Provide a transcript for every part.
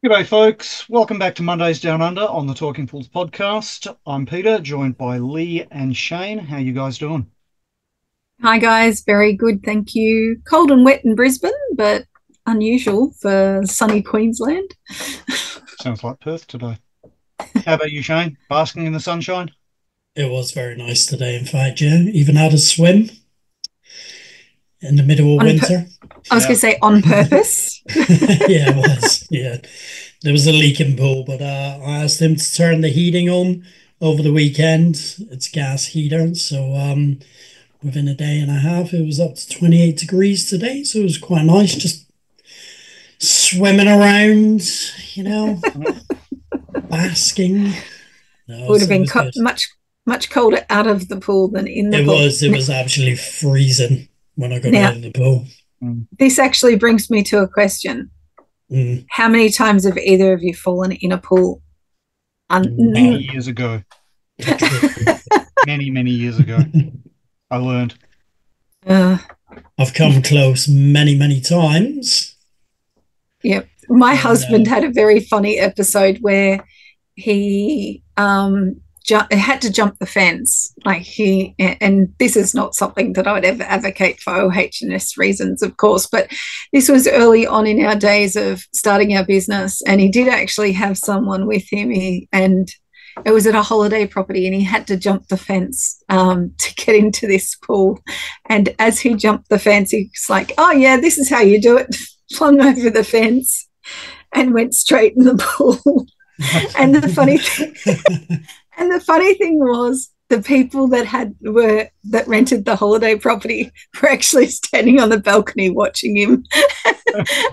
G'day, folks. Welcome back to Mondays Down Under on the Talking Pools podcast. I'm Peter, joined by Lee and Shane. How you guys doing? Hi guys, very good, thank you. Cold and wet in Brisbane, but unusual for sunny Queensland. Sounds like Perth today. How about you, Shane? Basking in the sunshine? It was very nice today, in fact, yeah. Even had a swim in the middle of On winter. I was going Yeah. to say on purpose. Yeah, it was. Yeah. There was a leaking pool, but I asked him to turn the heating on over the weekend. It's gas heater, so within a day and a half, it was up to 28 degrees today, so it was quite nice just swimming around, you know, basking. No, Would have so it been was good. much colder out of the pool than in the It pool. was, it was absolutely freezing when I got Now, out of the pool. Mm. this actually brings me to a question. Mm. How many times have either of you fallen in a pool? Many No. years ago. Many, many years ago. I learned. uh, I've come close many, many times. yeah, my husband No. had a very funny episode where he had to jump the fence. And this is not something that I would ever advocate for OH&S reasons, of course, but this was early on in our days of starting our business, and he did actually have someone with him. And it was at a holiday property, and he had to jump the fence to get into this pool. And as he jumped the fence, he's like, "Oh yeah, this is how you do it." Flung over the fence and went straight in the pool. And the funny thing, and the funny thing was, the people that rented the holiday property were actually standing on the balcony watching him,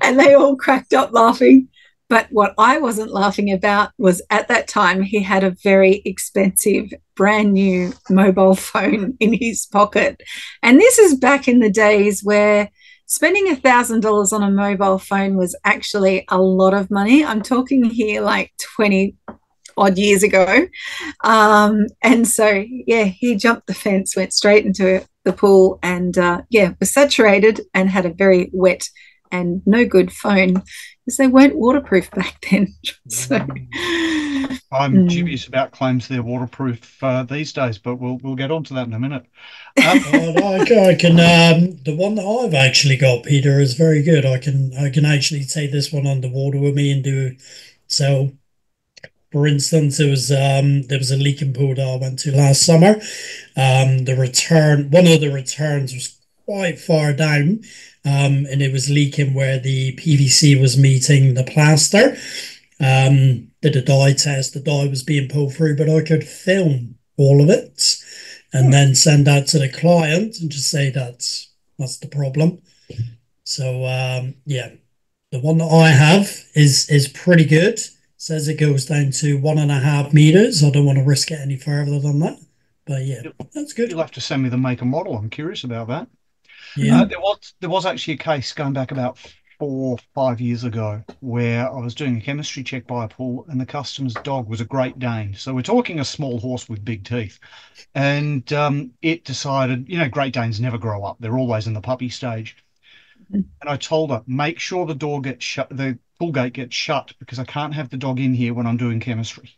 and they all cracked up laughing. But what I wasn't laughing about was, at that time he had a very expensive brand new mobile phone in his pocket, and this is back in the days where spending $1,000 on a mobile phone was actually a lot of money. I'm talking here like 20 odd years ago. And so, yeah, he jumped the fence, went straight into the pool, and was saturated and had a very wet and no good phone because they weren't waterproof back then. So, I'm dubious about claims they're waterproof these days, but we'll get on to that in a minute. Oh, no, I can. The one that I've actually got, Peter, is very good. I can actually take this one underwater with me and do so. For instance, there was a leaking pool that I went to last summer. One of the returns was quite far down, and it was leaking where the PVC was meeting the plaster. Did a dye test. The dye was being pulled through, but I could film all of it and then send that to the client and just say that's the problem. So yeah, the one that I have is pretty good. Says it goes down to 1.5 meters. I don't want to risk it any further than that. But yeah, You'll that's good. you'll have to send me the make and model. I'm curious about that. Yeah. There was actually a case going back about 4 or 5 years ago where I was doing a chemistry check by a pool, and the customer's dog was a Great Dane. So we're talking a small horse with big teeth, and it decided, Great Danes never grow up; they're always in the puppy stage. And I told her, make sure the door gets shut, the pool gate gets shut, because I can't have the dog in here when I'm doing chemistry.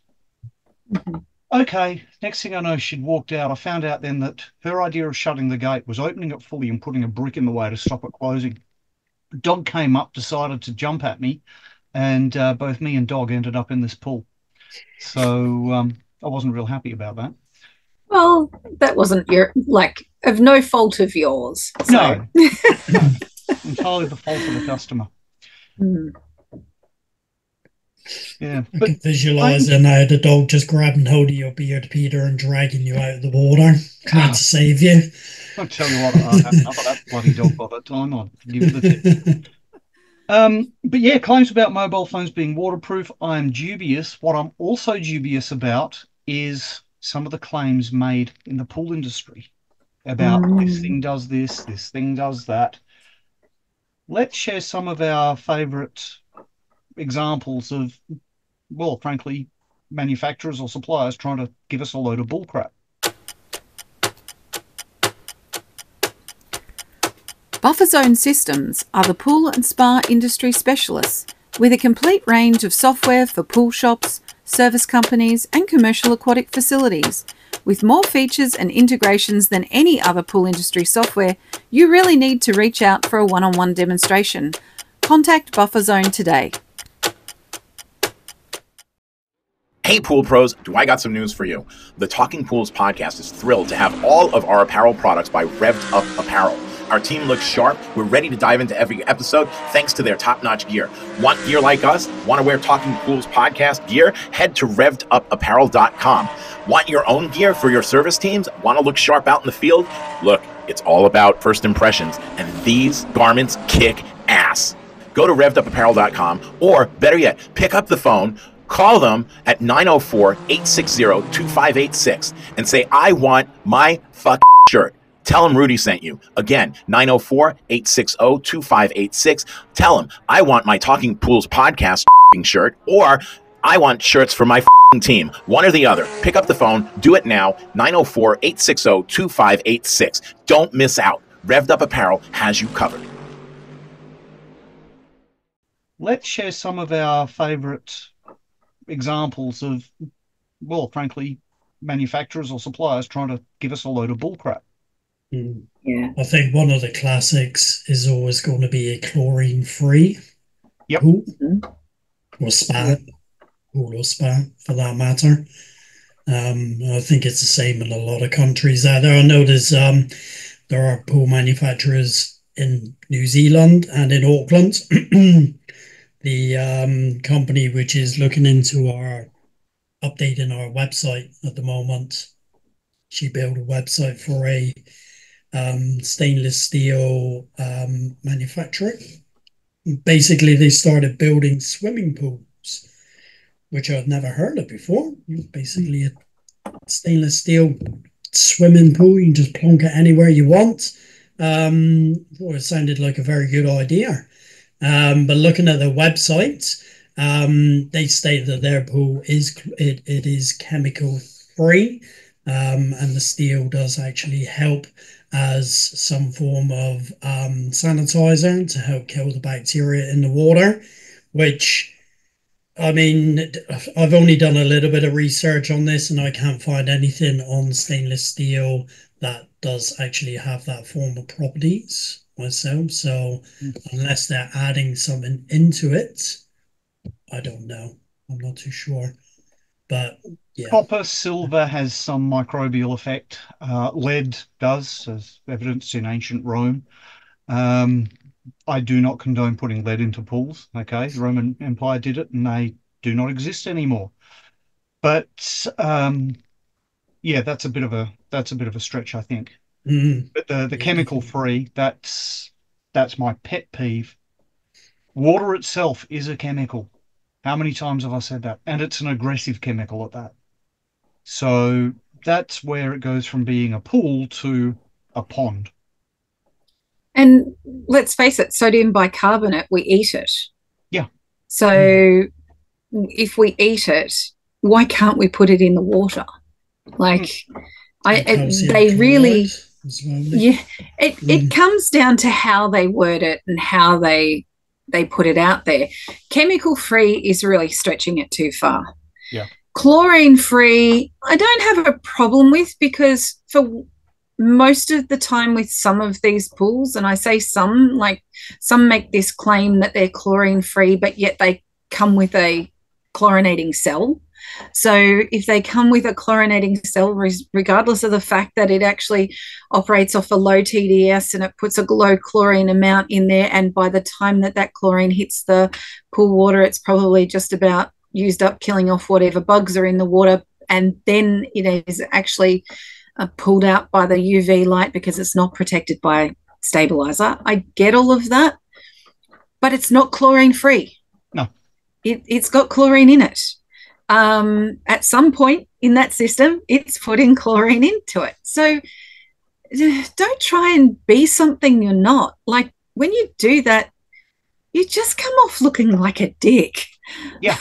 Okay, next thing I know, she'd walked out. I found out then that her idea of shutting the gate was opening it fully and putting a brick in the way to stop it closing. The dog came up, decided to jump at me, and both me and dog ended up in this pool. So I wasn't real happy about that. well, that wasn't your, like, of no fault of yours. So, No, no, entirely the fault of the customer. mm. Yeah, I but can visualize claims. it now, the dog just grabbing hold of your beard, Peter, and dragging you out of the water, trying to save you. I'll tell you what, I had enough of that bloody dog by that time. I'll give you the tip. But yeah, claims about mobile phones being waterproof, I'm dubious. What I'm also dubious about is some of the claims made in the pool industry about this thing Mm. does this thing does that. Let's share some of our favorite examples of, well, frankly, manufacturers or suppliers trying to give us a load of bullcrap. Buffer Zone Systems are the pool and spa industry specialists With a complete range of software for pool shops, service companies, and commercial aquatic facilities, with more features and integrations than any other pool industry software, you really need to reach out for a one-on-one demonstration. Contact Buffer Zone today. Hey Pool Pros, do I got some news for you? The Talking Pools podcast is thrilled to have all of our apparel products by Revved Up Apparel. Our team looks sharp. We're ready to dive into every episode thanks to their top-notch gear. Want gear like us? Want to wear Talking Pools podcast gear? Head to revvedupapparel.com. Want your own gear for your service teams? Want to look sharp out in the field? Look, it's all about first impressions, and these garments kick ass. Go to revvedupapparel.com, or better yet, pick up the phone, call them at 904-860-2586 and say, I want my fucking shirt. Tell them Rudy sent you. Again, 904-860-2586. Tell them, I want my Talking Pools podcast shirt, or I want shirts for my team. One or the other. Pick up the phone. Do it now. 904-860-2586. Don't miss out. Revved Up Apparel has you covered. Let's share some of our favorite examples of, well, frankly, manufacturers or suppliers trying to give us a load of bullcrap. Yeah. I think one of the classics is always going to be a chlorine-free Yep. pool or spa, pool or spa for that matter. I think it's the same in a lot of countries out there. I know there are pool manufacturers in New Zealand and in Auckland. The company which is looking into our updating our website at the moment, she built a website for a stainless steel manufacturer. Basically, they started building swimming pools, which I'd never heard of before. Basically, a stainless steel swimming pool. You can just plonk it anywhere you want. Well, it sounded like a very good idea. But looking at their website, they state that their pool is chemical free, and the steel does actually help as some form of sanitizer to help kill the bacteria in the water, which, I mean, I've only done a little bit of research on this and I can't find anything on stainless steel that does actually have that form of properties myself. So unless they're adding something into it, I don't know. I'm not too sure. But yeah. Copper, silver has some microbial effect. Lead does, as evidenced in ancient Rome. I do not condone putting lead into pools. Okay, the Roman Empire did it, and they do not exist anymore. But yeah, that's a bit of a stretch, I think. But the chemical free, that's my pet peeve. Water itself is a chemical. How many times have I said that? And it's an aggressive chemical at that. So that's where it goes from being a pool to a pond. And let's face it, sodium bicarbonate, we eat it. Yeah. So if we eat it, why can't we put it in the water? Like, they really, yeah, it comes down to how they word it and how they put it out there. Chemical free is really stretching it too far. Yeah. Chlorine free, I don't have a problem with, because for most of the time with some of these pools, and I say some, like some make this claim that they're chlorine free, but yet they come with a chlorinating cell. So if they come with a chlorinating cell, regardless of the fact that it actually operates off a low TDS and it puts a low chlorine amount in there, and by the time that chlorine hits the pool water, it's probably just about used up, killing off whatever bugs are in the water, and then it is actually pulled out by the UV light because it's not protected by stabilizer. I get all of that, but it's not chlorine free. No. It's got chlorine in it. At some point in that system, it's putting chlorine into it. So don't try and be something you're not. Like, when you do that, you just come off looking like a dick. Yeah.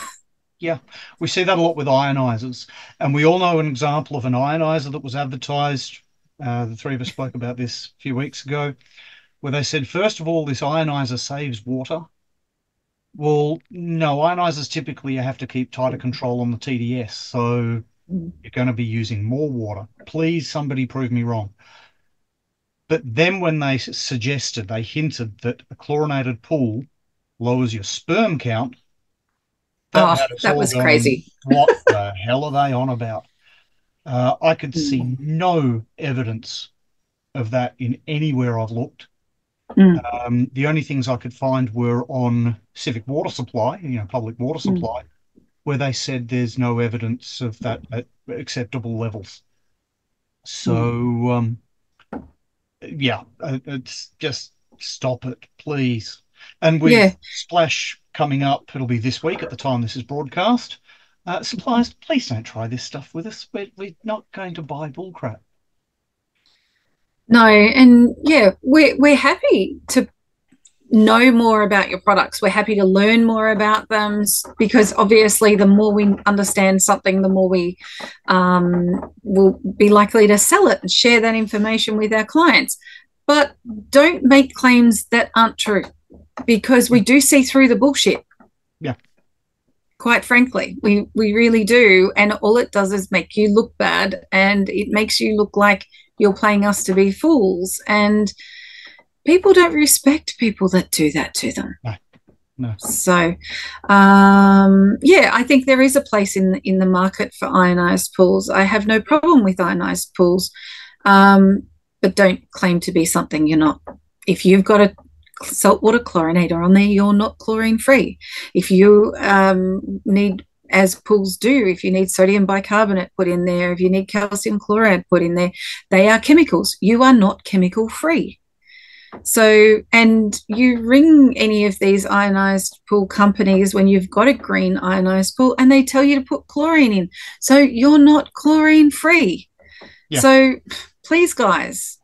Yeah, we see that a lot with ionizers, and we all know an example of an ionizer that was advertised. The three of us spoke about this a few weeks ago, where they said, first of all, this ionizer saves water. Well, no, ionizers typically you have to keep tighter control on the TDS, so Mm. you're going to be using more water. Please, somebody prove me wrong. But then when they suggested, they hinted that a chlorinated pool lowers your sperm count, that Oh, had us that all was going, crazy. what the hell are they on about? I could see Mm. no evidence of that in anywhere I've looked. Mm. The only things I could find were on civic water supply, public water Mm. supply, where they said there's no evidence of that at acceptable levels. Mm. So, yeah, it's just stop it, please. And Yeah. with Splash coming up, it'll be this week at the time this is broadcast. Suppliers, please don't try this stuff with us. We're not going to buy bullcrap. No, and yeah, we're happy to know more about your products. We're happy to learn more about them because obviously the more we understand something, the more we will be likely to sell it and share that information with our clients. But don't make claims that aren't true because we do see through the bullshit. Yeah. Quite frankly, we really do. And all it does is make you look bad, and it makes you look like you're playing us to be fools. And people don't respect people that do that to them. No, no. So, yeah, I think there is a place in the market for ionized pools. I have no problem with ionized pools, but don't claim to be something you're not. If you've got a saltwater chlorinator on there, you're not chlorine free. If you need, as pools do, if you need sodium bicarbonate put in there, if you need calcium chloride put in there, they are chemicals. You are not chemical free. So, and you ring any of these ionized pool companies when you've got a green ionized pool and they tell you to put chlorine in. So you're not chlorine free. Yeah. So please, guys,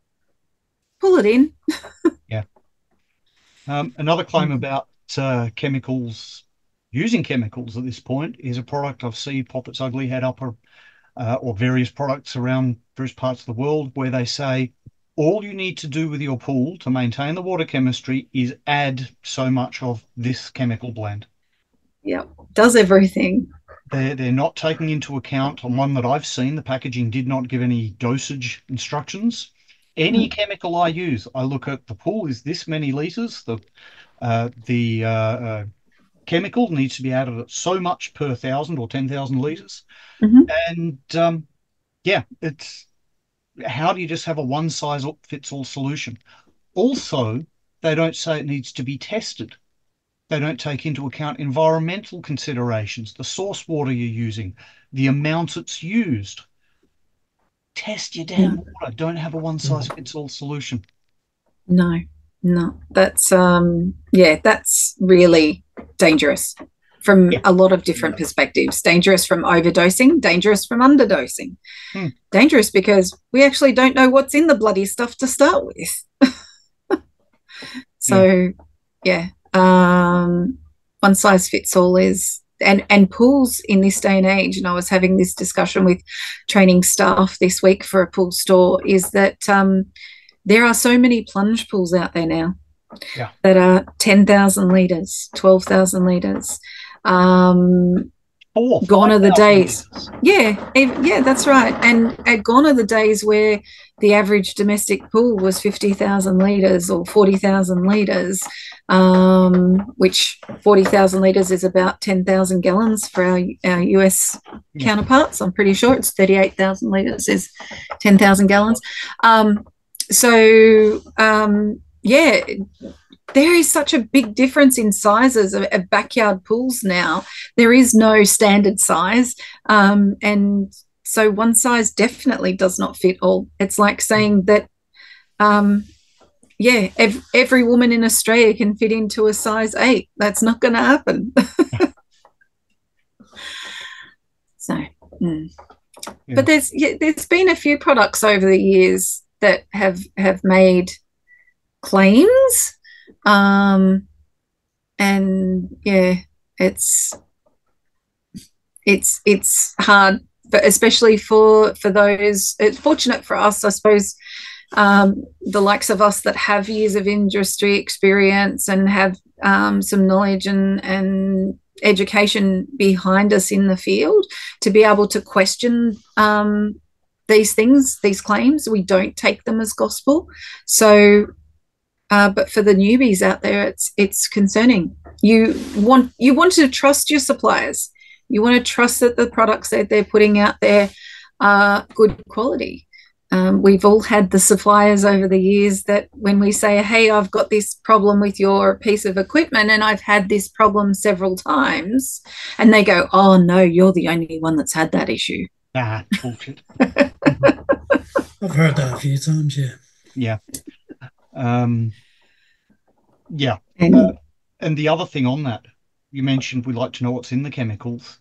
pull it in. Yeah. Another claim about chemicals, using chemicals at this point, is a product I've seen pop its ugly head up, or various products around various parts of the world, where they say all you need to do with your pool to maintain the water chemistry is add so much of this chemical blend. Yeah, does everything. They're not taking into account, on one that I've seen, the packaging did not give any dosage instructions. Any chemical I use, I look at the pool is this many liters. The chemical needs to be added at so much per 1,000 or 10,000 liters. Mm-hmm. And yeah, it's how do you just have a one size fits all solution? Also, they don't say it needs to be tested. They don't take into account environmental considerations, the source water you're using, the amount it's used. Test your damn water. Don't have a one size fits all solution. No, no, that's yeah, that's really dangerous from Yeah. a lot of different perspectives. Dangerous from overdosing, dangerous from underdosing. Hmm. Dangerous because we actually don't know what's in the bloody stuff to start with. So yeah, one size fits all is, and pools in this day and age, and I was having this discussion with training staff this week for a pool store, is that there are so many plunge pools out there now that are 10,000 litres, 12,000 litres. Gone are the days. Yeah, that's right. And gone are the days where the average domestic pool was 50,000 litres or 40,000 litres, which 40,000 litres is about 10,000 gallons for our US counterparts. I'm pretty sure it's 38,000 litres is 10,000 gallons. Yeah, there is such a big difference in sizes of backyard pools now. There is no standard size. And so one size definitely does not fit all. It's like saying that, every woman in Australia can fit into a size 8. That's not going to happen. So, but there's been a few products over the years that have made claims, and yeah, it's hard, but especially for those. It's fortunate for us, I suppose, the likes of us that have years of industry experience and have some knowledge and education behind us in the field to be able to question these things, these claims. We don't take them as gospel. So, but for the newbies out there, it's concerning. You want to trust your suppliers. You want to trust that the products that they're putting out there are good quality. We've all had the suppliers over the years that when we say, hey, I've got this problem with your piece of equipment and I've had this problem several times, and they go, oh, no, you're the only one that's had that issue. Nah, bullshit. I've heard that a few times, yeah. Yeah. Yeah. And And the other thing on that, you mentioned we like to know what's in the chemicals.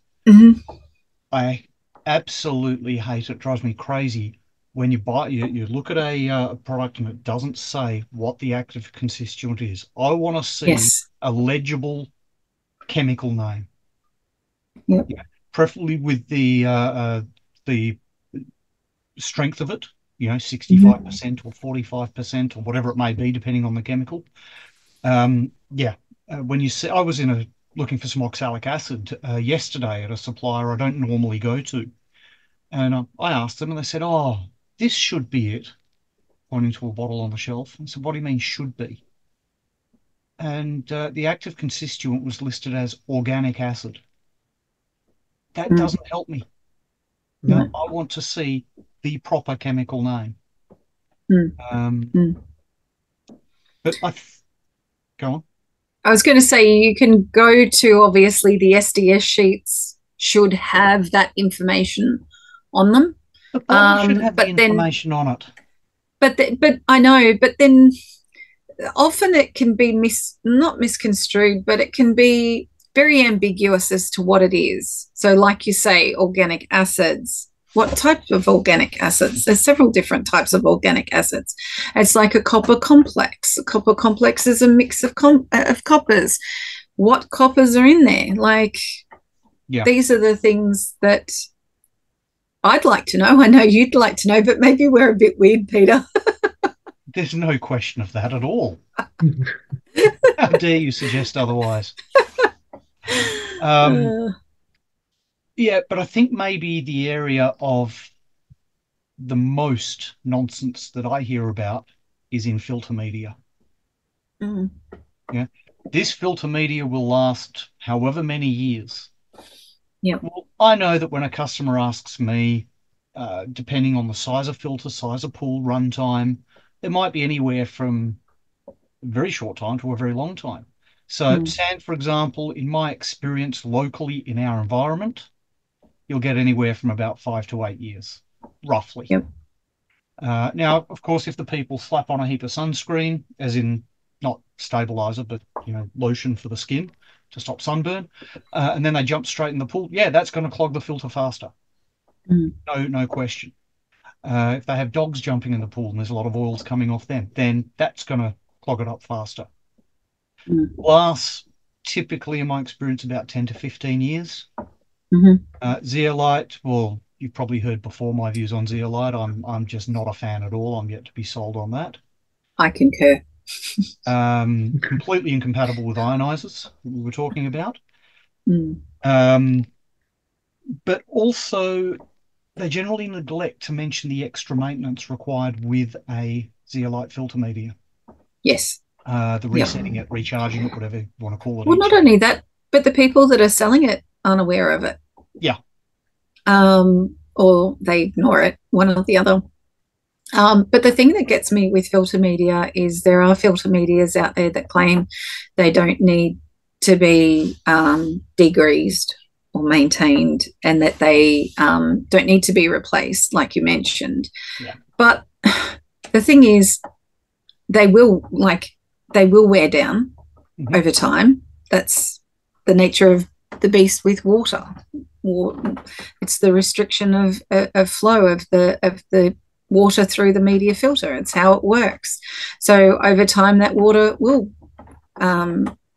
I absolutely hate it. Drives me crazy when you you look at a product and it doesn't say what the active constituent is. I want to see yes. a legible chemical name. Yep. Yeah, preferably with the strength of it, 65% or 45% or whatever it may be, depending on the chemical. Yeah, when you see, I was looking for some oxalic acid yesterday at a supplier I don't normally go to, and I asked them, and they said, "Oh, this should be it," pointing to a bottle on the shelf. And I said, "What do you mean should be?" And the active constituent was listed as organic acid. That doesn't help me. No, I want to see the proper chemical name. But go on. I was going to say you can go to, obviously, the SDS sheets should have that information on them. The bottle should have the information on it. But I know, but then often it can be not misconstrued, but it can be very ambiguous as to what it is. So like you say, organic acids. What type of organic acids? There's several different types of organic acids. It's like a copper complex. A copper complex is a mix of coppers. What coppers are in there? These are the things that I'd like to know. I know you'd like to know, but maybe we're a bit weird, Peter. There's no question of that at all. How dare you suggest otherwise? Yeah, but I think maybe the area of the most nonsense that I hear about is in filter media. Yeah, this filter media will last however many years. Yeah. Well, I know that when a customer asks me, depending on the size of filter, size of pool, run time, it might be anywhere from a very short time to a very long time. So sand, for example, in my experience locally in our environment, you'll get anywhere from about 5 to 8 years, roughly. Yep. Now, of course, if the people slap on a heap of sunscreen, as in not stabilizer, but lotion for the skin to stop sunburn, and then they jump straight in the pool, yeah, that's going to clog the filter faster. No question. If they have dogs jumping in the pool and there's a lot of oils coming off them, then that's going to clog it up faster. Glass, typically in my experience, about 10 to 15 years. Zeolite, well, you've probably heard before my views on zeolite. I'm just not a fan at all. I'm yet to be sold on that. I concur. Completely incompatible with ionizers that we were talking about. But also, they generally neglect to mention the extra maintenance required with a zeolite filter media. Yes. The resetting it, recharging it, whatever you want to call it. Well, not only that, but the people that are selling it aren't aware of it. Yeah. Or they ignore it, one or the other. But the thing that gets me with filter media is there are filter medias out there that claim they don't need to be degreased or maintained, and that they don't need to be replaced, like you mentioned. Yeah. But the thing is, they will wear down over time. That's the nature of the beast with water. It's the restriction of flow of the water through the media filter. It's how it works. So over time, that water will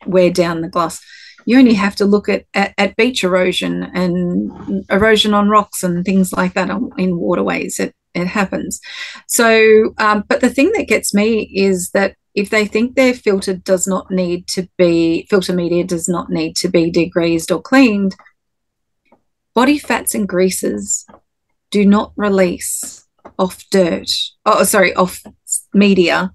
wear down the glass. You only have to look at beach erosion and erosion on rocks and things like that in waterways. It happens. So, but the thing that gets me is that if they think their filter media does not need to be degreased or cleaned, body fats and greases do not release off media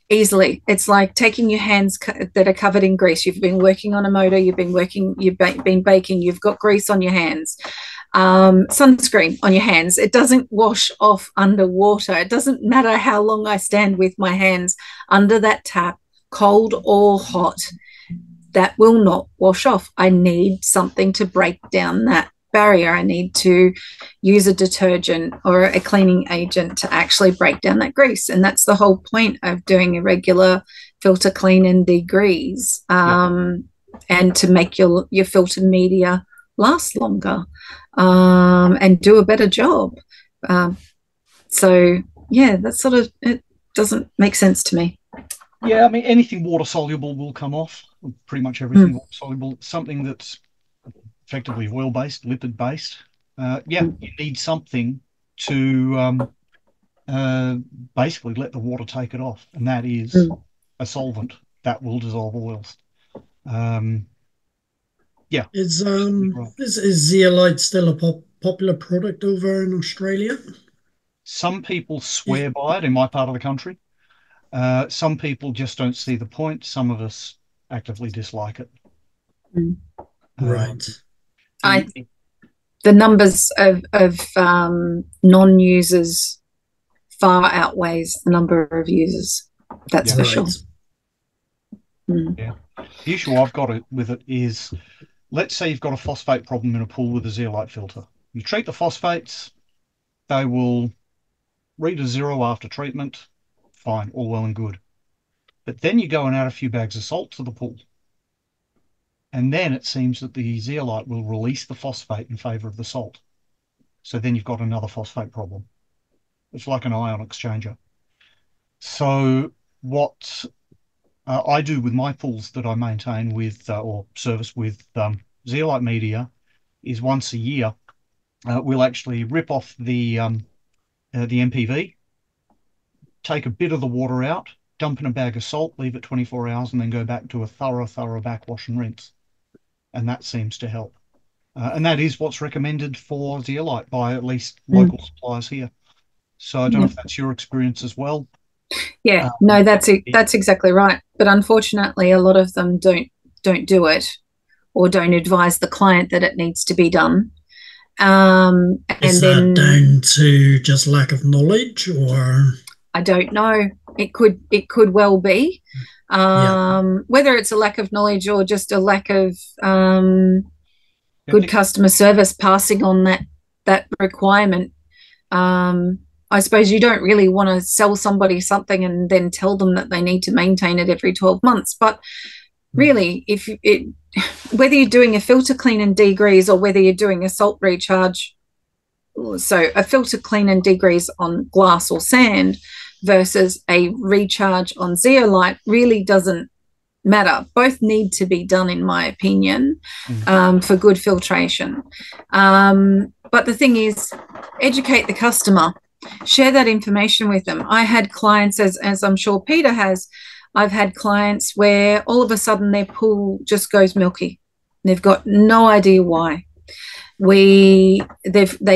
easily. It's like taking your hands that are covered in grease. You've been working on a motor, you've been baking, you've got grease on your hands, sunscreen on your hands. It doesn't wash off underwater. It doesn't matter how long I stand with my hands under that tap, cold or hot, that will not wash off. I need something to break down that barrier. I need to use a detergent or a cleaning agent to actually break down that grease. And that's the whole point of doing a regular filter clean and degrease, and to make your filter media last longer, and do a better job. So yeah, that's sort of, it doesn't make sense to me. Yeah, I mean, anything water soluble will come off. Pretty much everything water soluble. Something that's effectively oil-based, lipid-based. You need something to basically let the water take it off, and that is a solvent that will dissolve oils. Is zeolite still a popular product over in Australia? Some people swear by it in my part of the country. Some people just don't see the point. Some of us actively dislike it. Right. The numbers of non-users far outweighs the number of users. That's for sure. Yeah. The issue I've got with it is, let's say you've got a phosphate problem in a pool with a zeolite filter. You treat the phosphates, they will read a 0 after treatment. Fine, all well and good. But then you go and add a few bags of salt to the pool. And then it seems that the zeolite will release the phosphate in favour of the salt. So then you've got another phosphate problem. It's like an ion exchanger. So what I do with my pools that I maintain with or service with zeolite media is once a year we'll actually rip off the MPV, take a bit of the water out, dump in a bag of salt, leave it 24 hours, and then go back to a thorough backwash and rinse. And that seems to help. And that is what's recommended for zeolite by at least local suppliers here. So I don't know if that's your experience as well. Yeah, no, that's exactly right. But unfortunately, a lot of them don't do it, or don't advise the client that it needs to be done. Is that down to just lack of knowledge, or? I don't know. It could well be. Whether it's a lack of knowledge or just a lack of good customer service passing on that requirement. I suppose you don't really want to sell somebody something and then tell them that they need to maintain it every 12 months. But really, whether you're doing a filter clean and degrease or whether you're doing a salt recharge, so a filter clean and degrease on glass or sand versus a recharge on zeolite really doesn't matter. Both need to be done, in my opinion, for good filtration. But the thing is, educate the customer, share that information with them. I had clients, as I'm sure Peter has, I've had clients where all of a sudden their pool just goes milky. They've got no idea why. They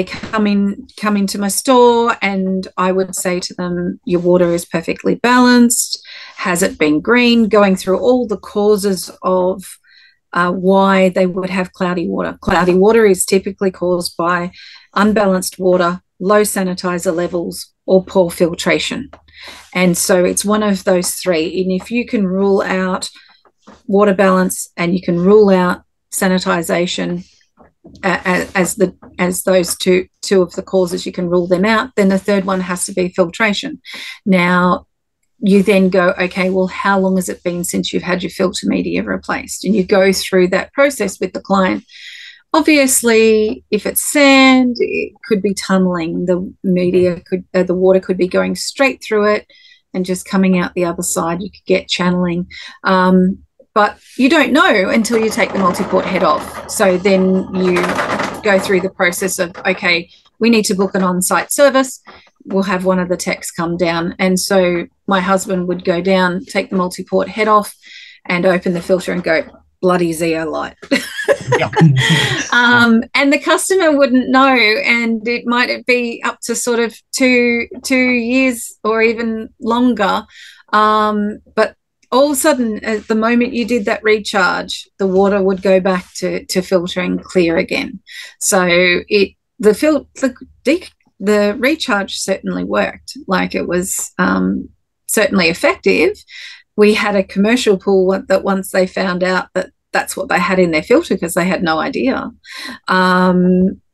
come into my store, and I would say to them, your water is perfectly balanced. Has it been green? Going through all the causes of why they would have cloudy water. Cloudy water is typically caused by unbalanced water, low sanitizer levels, or poor filtration. And so it's one of those three. And if you can rule out water balance and you can rule out sanitization as those two of the causes, you can rule them out, then the third one has to be filtration. Now, you then go, okay, well, how long has it been since you've had your filter media replaced? And you go through that process with the client. Obviously, if it's sand, it could be tunneling. The water could be going straight through it and just coming out the other side. You could get channeling. But you don't know until you take the multi-port head off. So then you go through the process of, okay, we need to book an on-site service. we'll have one of the techs come down. And so my husband would go down, take the multi-port head off and open the filter and go, bloody zeolite. And the customer wouldn't know, and it might be up to sort of two years or even longer. But all of a sudden, at the moment you did that recharge, the water would go back to filtering clear again. So the recharge certainly worked. Like, it was certainly effective. We had a commercial pool that once they found out that that's what they had in their filter, because they had no idea,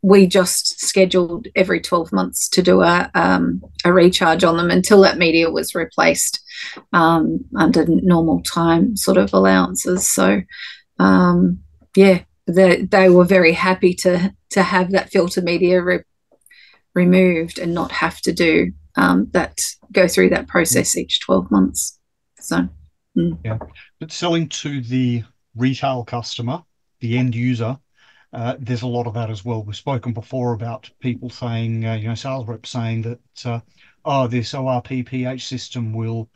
we just scheduled every 12 months to do a recharge on them until that media was replaced under normal time sort of allowances. So, they were very happy to have that filter media removed and not have to do go through that process each 12 months. So, yeah, but selling to the retail customer, the end user, there's a lot of that as well. We've spoken before about people saying, sales reps saying that, this ORP pH system will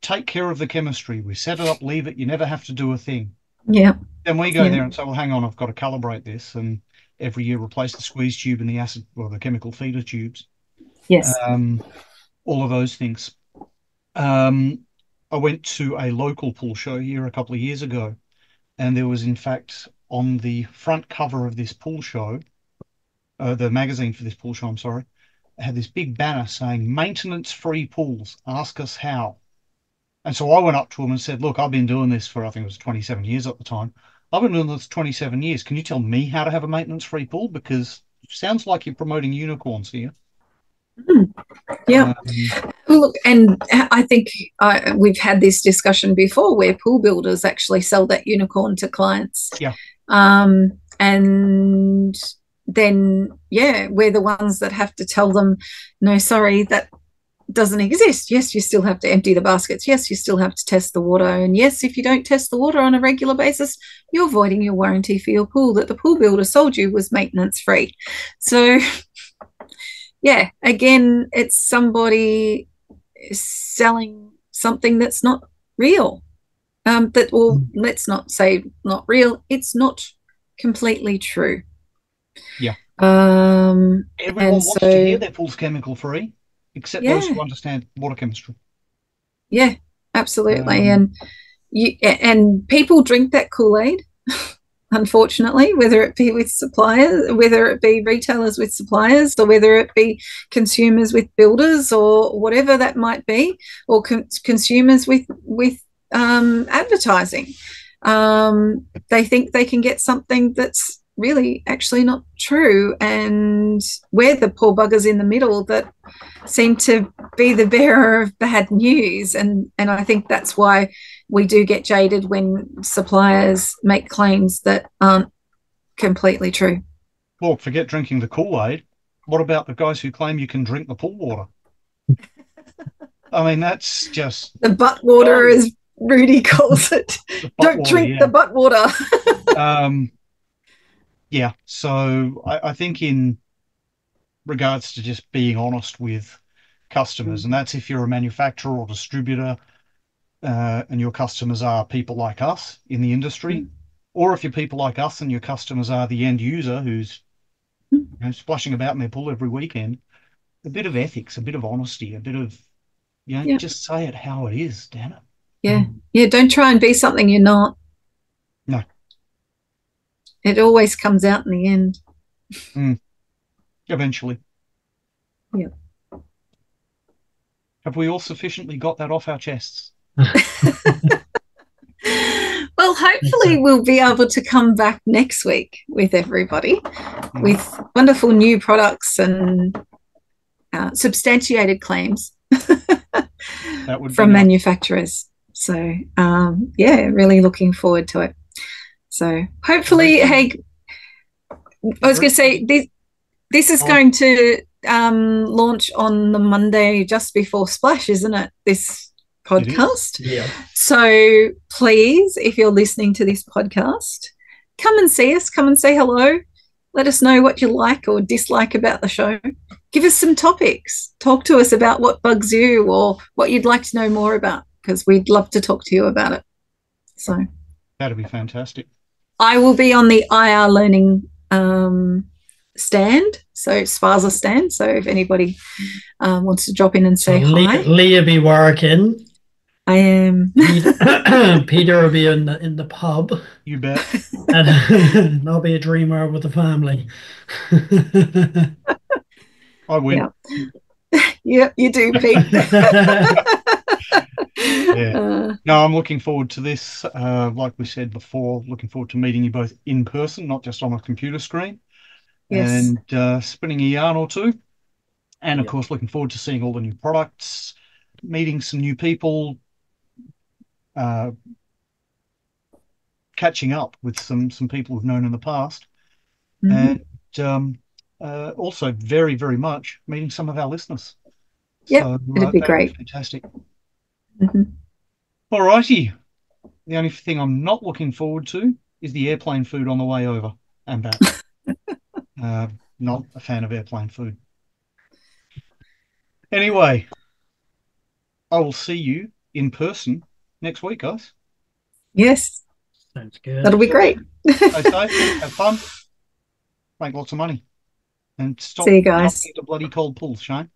take care of the chemistry. We set it up, leave it, you never have to do a thing. Yeah. Then we go there and say, well, hang on, I've got to calibrate this, and every year replace the squeeze tube and the acid or the chemical feeder tubes. Yes. All of those things. I went to a local pool show here a couple of years ago, and there was, in fact, on the front cover of this pool show, the magazine for this pool show, I'm sorry, had this big banner saying, maintenance-free pools, ask us how. And so I went up to him and said, look, I've been doing this for, I think it was 27 years at the time. I've been doing this 27 years. Can you tell me how to have a maintenance-free pool? Because it sounds like you're promoting unicorns here. Yeah. Look, and I think we've had this discussion before where pool builders actually sell that unicorn to clients. Yeah. And then, we're the ones that have to tell them, no, sorry, that doesn't exist. Yes, you still have to empty the baskets. Yes, you still have to test the water. And yes, if you don't test the water on a regular basis, you're voiding your warranty for your pool that the pool builder sold you was maintenance free. So, again, it's somebody selling something that's not real. Let's not say not real. It's not completely true. Yeah. Everyone wants to hear their pool's chemical free, except those who understand water chemistry. Yeah, absolutely. And people drink that Kool-Aid, unfortunately, whether it be with suppliers, whether it be retailers with suppliers, or whether it be consumers with builders, or whatever that might be, or consumers with advertising. They think they can get something that's really actually not true, and we're the poor buggers in the middle that seem to be the bearer of bad news. And I think that's why we do get jaded when suppliers make claims that aren't completely true. Well, forget drinking the Kool-Aid. What about the guys who claim you can drink the pool water? I mean, that's just... The butt water, as Rudy calls it. Don't drink the butt water. So I think in regards to just being honest with customers, and that's if you're a manufacturer or distributor, and your customers are people like us in the industry, or if you're people like us and your customers are the end user who's splashing about in their pool every weekend, a bit of ethics, a bit of honesty, a bit of, just say it how it is, damn it. Yeah, don't try and be something you're not. No. It always comes out in the end. Eventually. Yeah. Have we all sufficiently got that off our chests? Well, hopefully we'll be able to come back next week with everybody with wonderful new products and substantiated claims from manufacturers. So, really looking forward to it. So hopefully, I was going to say, this is going to launch on the Monday just before Splash, isn't it? This podcast. Yeah. So please, if you're listening to this podcast, come and see us. Come and say hello. Let us know what you like or dislike about the show. give us some topics. Talk to us about what bugs you or what you'd like to know more about, because we'd love to talk to you about it. So That'd be fantastic. I will be on the IR Learning stand, so Spaza stand. So if anybody wants to drop in and say hi. Leah be working. I am. Peter will be in the pub. You bet. And I'll be a dreamer with the family. I win. Yep, you do, Pete. Yeah. No, I'm looking forward to this. Like we said before, looking forward to meeting you both in person, not just on a computer screen. Yes. And spinning a yarn or two. And of course, looking forward to seeing all the new products, meeting some new people, catching up with some people we've known in the past, and also very, very much meeting some of our listeners. Yep, so it'd be great. Be fantastic. All righty. The only thing I'm not looking forward to is the airplane food on the way over and back. Not a fan of airplane food. Anyway, I will see you in person next week, guys. Yes. Sounds good. That'll be great. Stay safe, have fun, make lots of money, and stop See you guys. jumping into bloody cold pools, Shane.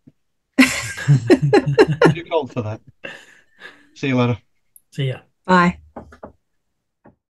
Too cold for that. See you later. See ya. Bye.